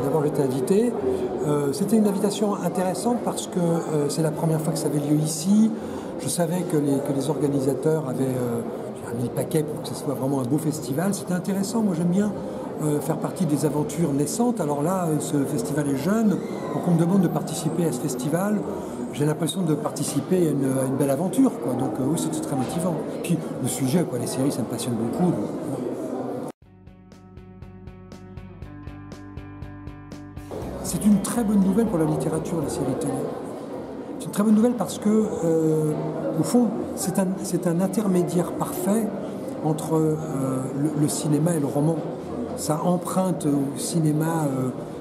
d'avoir été invité. C'était une invitation intéressante parce que c'est la première fois que ça avait lieu ici. Je savais que les organisateurs avaient mis le paquet pour que ce soit vraiment un beau festival. C'était intéressant, moi j'aime bien faire partie des aventures naissantes. Alors là, ce festival est jeune, donc on me demande de participer à ce festival. J'ai l'impression de participer à une belle aventure, quoi. Donc oui, c'était très motivant. Puis le sujet, quoi, les séries, ça me passionne beaucoup. Donc, c'est une très bonne nouvelle pour la littérature, la série télé. C'est une très bonne nouvelle parce que, au fond, c'est un intermédiaire parfait entre le cinéma et le roman. Ça emprunte au cinéma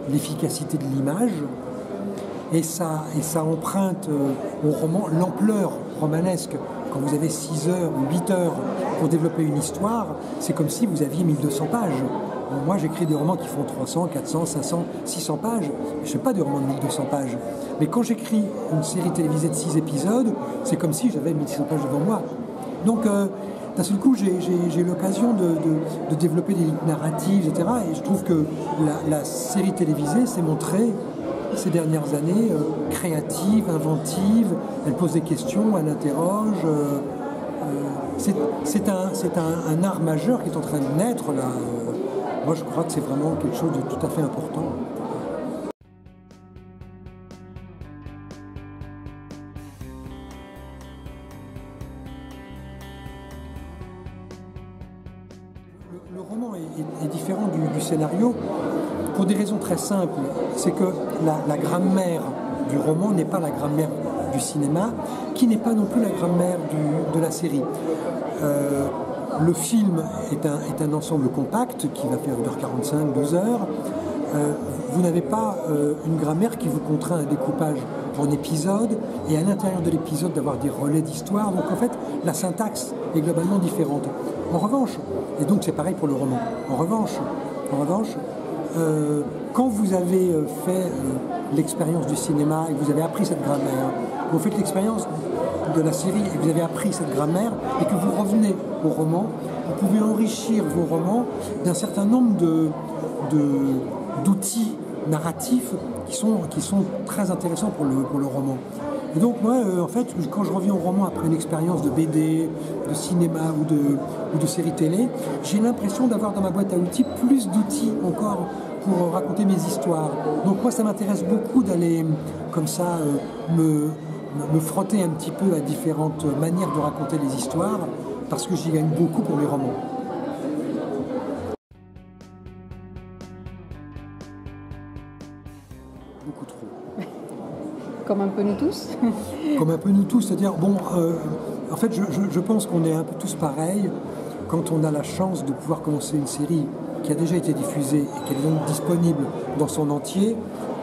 l'efficacité de l'image et ça emprunte au roman l'ampleur romanesque. Quand vous avez 6 heures ou 8 heures pour développer une histoire, c'est comme si vous aviez 1200 pages. Moi, j'écris des romans qui font 300, 400, 500, 600 pages. Je ne fais pas de romans de 1200 pages. Mais quand j'écris une série télévisée de 6 épisodes, c'est comme si j'avais 1600 pages devant moi. Donc, d'un seul coup, j'ai l'occasion de développer des lignes narratives, etc. Et je trouve que la série télévisée s'est montrée ces dernières années créative, inventive. Elle pose des questions, elle interroge. C'est un art majeur qui est en train de naître là. Moi, je crois que c'est vraiment quelque chose de tout à fait important. Le roman est différent du scénario pour des raisons très simples. C'est que la grammaire du roman n'est pas la grammaire du cinéma, qui n'est pas non plus la grammaire de la série. Le film est un ensemble compact qui va faire 1h45, 2 heures. Vous n'avez pas une grammaire qui vous contraint un découpage en épisodes et à l'intérieur de l'épisode d'avoir des relais d'histoire. Donc en fait, la syntaxe est globalement différente. En revanche, et donc c'est pareil pour le roman, en revanche, quand vous avez fait l'expérience du cinéma et que vous avez appris cette grammaire, vous faites l'expérience de la série et que vous avez appris cette grammaire et que vous revenez au roman, vous pouvez enrichir vos romans d'un certain nombre d'outils narratifs qui sont très intéressants pour le roman. Et donc moi, en fait, quand je reviens au roman après une expérience de BD, de cinéma ou de série télé, j'ai l'impression d'avoir dans ma boîte à outils plus d'outils encore pour raconter mes histoires. Donc moi, ça m'intéresse beaucoup d'aller comme ça me frotter un petit peu à différentes manières de raconter les histoires, parce que j'y gagne beaucoup pour mes romans. Beaucoup trop. Comme un peu nous tous. Comme un peu nous tous, c'est-à-dire, bon, en fait, je pense qu'on est un peu tous pareils quand on a la chance de pouvoir commencer une série qui a déjà été diffusée et qui est donc disponible dans son entier.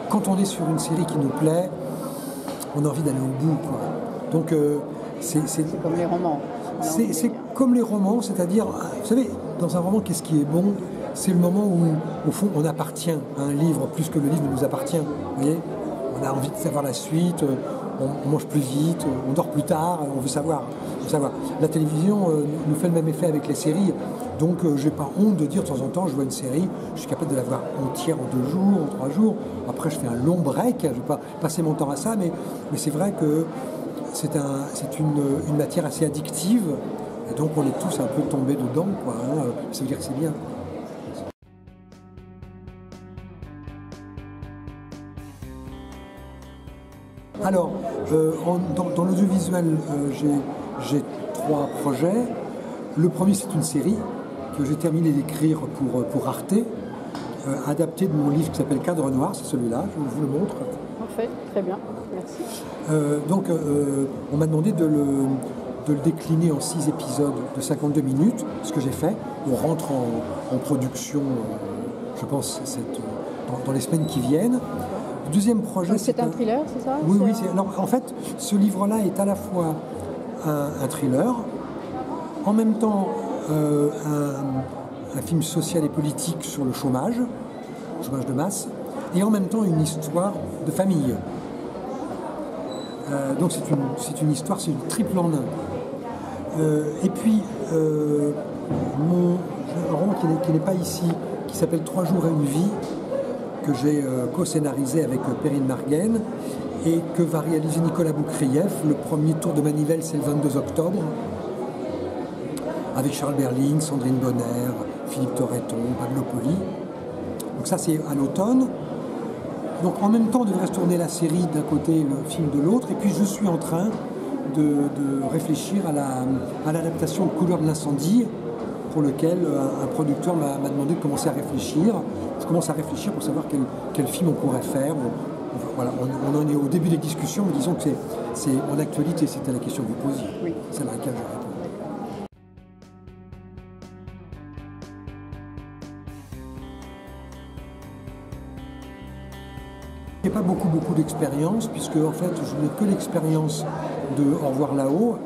Quand on est sur une série qui nous plaît, on a envie d'aller au bout, quoi. Donc, c'est comme les romans. C'est comme les romans, c'est-à-dire, vous savez, dans un roman, qu'est-ce qui est bon? C'est le moment où, au fond, on appartient à un livre plus que le livre nous appartient. Vous voyez? On a envie de savoir la suite, on mange plus vite, on dort plus tard, on veut savoir. La télévision nous fait le même effet avec les séries, donc j'ai pas honte de dire de temps en temps, je vois une série, je suis capable de la voir entière en 2 jours, en 3 jours. Après, je fais un long break, je ne vais pas passer mon temps à ça, mais c'est vrai que c'est une matière assez addictive, et donc on est tous un peu tombés dedans, quoi, hein. Ça veut dire que c'est bien. Alors, dans l'audiovisuel, j'ai 3 projets. Le premier, c'est une série que j'ai terminé d'écrire pour Arte, adaptée de mon livre qui s'appelle Cadre Noir, c'est celui-là, je vous le montre. Parfait, très bien, merci. Donc, on m'a demandé de le décliner en 6 épisodes de 52 minutes, ce que j'ai fait. On rentre en production, je pense, dans les semaines qui viennent. Le deuxième projet, c'est un thriller, c'est ça? Oui. Alors, en fait, ce livre-là est à la fois un thriller, en même temps un film social et politique sur le chômage de masse, et en même temps une histoire de famille. Donc c'est une histoire, c'est une triple en un. Et puis, un roman qui n'est pas ici, qui s'appelle 3 jours et une vie, que j'ai co-scénarisé avec Perrine Margaine et que va réaliser Nicolas Boukrieff. Le premier tour de manivelle, c'est le 22 octobre, avec Charles Berling, Sandrine Bonner, Philippe Torreton, Pablo Poli. Donc ça, c'est à l'automne. Donc en même temps, devrait se tourner la série d'un côté, le film de l'autre, et puis je suis en train de réfléchir à l'adaptation de Couleurs de l'incendie, pour lequel un producteur m'a demandé de commencer à réfléchir. Je commence à réfléchir pour savoir quel film on pourrait faire. Voilà, on en est au début des discussions, mais disons que c'est en actualité, c'était la question que vous posiez, oui. C'est à laquelle je réponds. Je n'ai pas beaucoup d'expérience, puisque en fait je n'ai que l'expérience de Au revoir là-haut.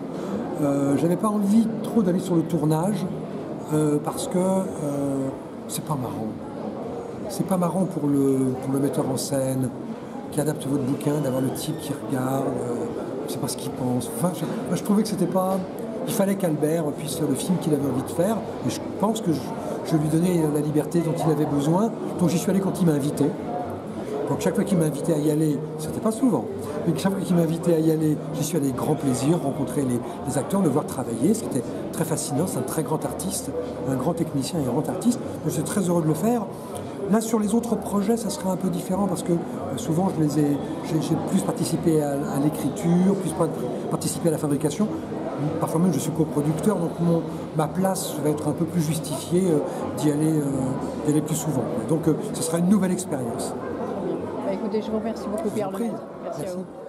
Je n'avais pas envie trop d'aller sur le tournage, parce que c'est pas marrant. C'est pas marrant pour le metteur en scène qui adapte votre bouquin, d'avoir le type qui regarde, je ne sais pas ce qu'il pense. Enfin, je trouvais que c'était pas... Il fallait qu'Albert puisse faire le film qu'il avait envie de faire, et je pense que je lui donnais la liberté dont il avait besoin, donc j'y suis allé quand il m'a invité. Donc chaque fois qu'il m'invitait à y aller, c'était pas souvent, mais chaque fois qu'il m'invitait à y aller, j'y suis allé avec grand plaisir, rencontrer les acteurs, le voir travailler, c'était très fascinant, c'est un très grand artiste, un grand technicien et un grand artiste, donc j'étais très heureux de le faire. Là, sur les autres projets, ça serait un peu différent parce que souvent, j'ai plus participé à l'écriture, plus participé à la fabrication. Parfois même, je suis coproducteur, donc ma place va être un peu plus justifiée d'y aller plus souvent. Donc, ce sera une nouvelle expérience. Très bien. Écoutez, je vous remercie beaucoup, Pierre Lemaitre. Merci à vous.